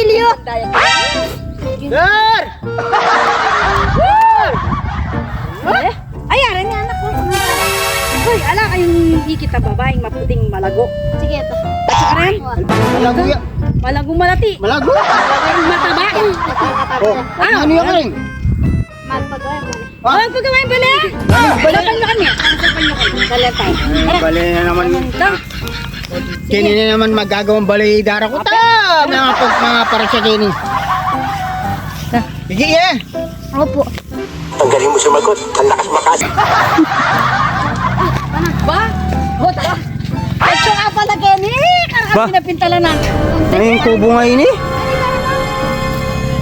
kutsilyo. Dar! Ay, aran nga anak ko. Hoy, ala kayong hindi kita babaeng maputing malago. Sige, ito. Aran? Malago yan. Malagong malati. Malago? Malagong mataba. Oh, ano yan rin? Magpagawa mo. Ah? Oh, pagkawain pala. Balapan nyo kami. Sapan nyo kami. Balatay. Balay na naman. Kini na naman magagawang balay dara ko ta. Mga para siya kini. Sige eh. Opo. Ang galing mo sumagot. Ang lakas makas. Ba? Hota. Ito nga pala, Kenny. Ba? Karang pinapintala na. Ano yung kubo ngayon eh?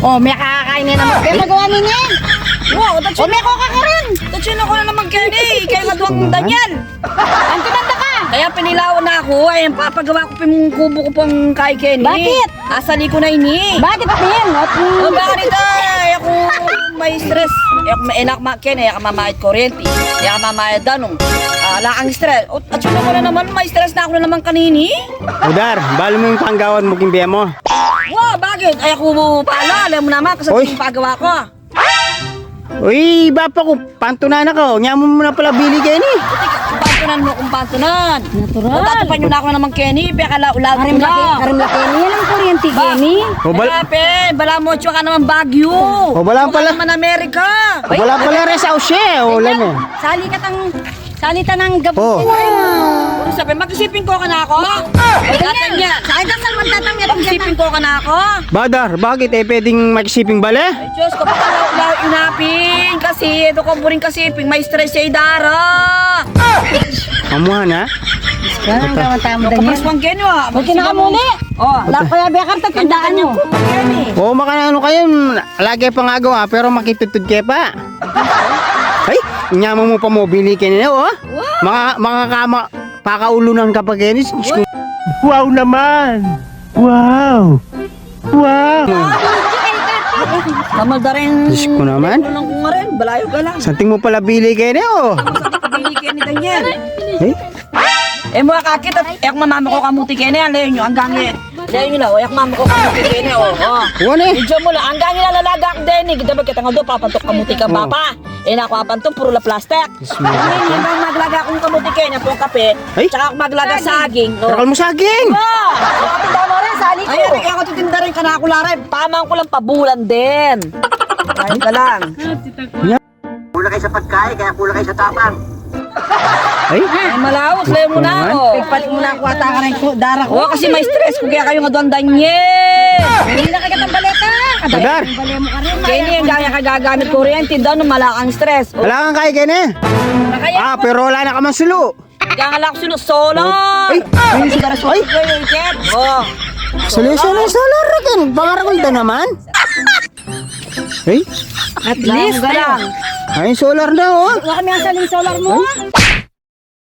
Oh, may kakakainin naman. Kaya magawa ninyo. Wow, oh, may koka ka rin. Tatsino ko na naman, Kenny. Kaya maduwang Daniel. Ang tinanda ka. Kaya pinilawan na ako. Ay, papagawa ko pa yung kubo ko pang kay Kenny. Bakit? Asali ko na ini. Bakit pin? O bakit ito? Ay, ako may stress. Ay, ako mainak Kenny. Ay, ako mamayad kuryente. Ay, ako mamayad danong. Ala ang stress. O, tatsino ko na naman. May stress na ako na naman kanini. Udar, balo mo yung panggawan mo kimbiya mo. Wow, bakit? Ay, ako pala. Alam mo naman kasi Oy. yung pagawa ko. Uy, bapa ko, pantunan ako. Nyamo mo na pala bili kayo ni. Pantunan mo kung pantunan. Natural. Tatupan nyo na ako naman, Kenny. Peka laulado Karim na. laki, karim laki. Yan ang kuryente, Kenny. O Grabe, bala mo ka naman Baguio. O, wala pala. naman Amerika. Wala pala rin sa usye. Wala mo. Salita ng gabon. Oh. Ano sabi, mag-isipin ko ka na ako? Pagkatan niya. Sa akin ang magtatang yan. Mag-isipin ko ka na ako? Badar, bakit eh pwedeng makisiping bale? Ay, Diyos ko, pakalaw inapin. Kasi, ito ko buring kasiping. May stress siya idara. Amuhan ha? Yan ang gawan Yung kapras pang Kenny, ah. Huwag kinakamuli. Oh, Kaya bekar tagtandaan nyo. Kenny. Oo, makano kayo. Lagi pa nga gawa, pero makitutod kayo pa. Ay, nyamo mo pa mo, bili kayo nila, oh. Makakama, pakaulunan ka pa kayo. Wow naman! Wow! Wow! Tamal da rin. Diyos ko naman. Ano lang ko nga rin. Balayo ka lang. Santing mo pala bili kayo nila, oh. Bili Kenny Daniel. Eh? Eh mga kakit at ek mamama ko kamuti Kenny. Alayin nyo, hanggang eh. Alayin nyo lang, ek mama ko kamuti Kenny. Oh. Ano eh? Medyo mo lang, hanggang nalalaga ang Denny. Kita ba kita nga doon, papantok kamuti ka papa. Eh nakuha pantong, puro la plastic. Hindi bang maglaga akong kamuti Kenny, po kape. Ay? Tsaka ako maglaga saging. No? Takal mo saging! Ah! Tinda mo rin, sali ko. Ay, ako titinda rin ka na ako lare. Pamang ko lang pabulan din. Ayun ka lang. Kulang kayo sa pagkain, kaya kulang kayo sa tapang. Ay? Ay, malawos, layo mo na ako. Pagpalit mo na ako ata ka rin dara ko. Oo, kasi may stress ko kaya kayo nga doon Daniel. Hindi na kagatang baleta. Badar! Bali mo ka rin. Kenny, ang gaya ka gagamit kuryente daw nung malakang stress. O, Wala kang kaya kayo na. kaya Ah, pero wala na ka man sulo. kaya nga lang ako solar. Ay! Ay, sigara solar Ay! ko yung jet. Oh. Solar rin. Pangaragol na naman. Ay, At Least least, lang. ay solar na, oh. Wala kami ang saling solar mo.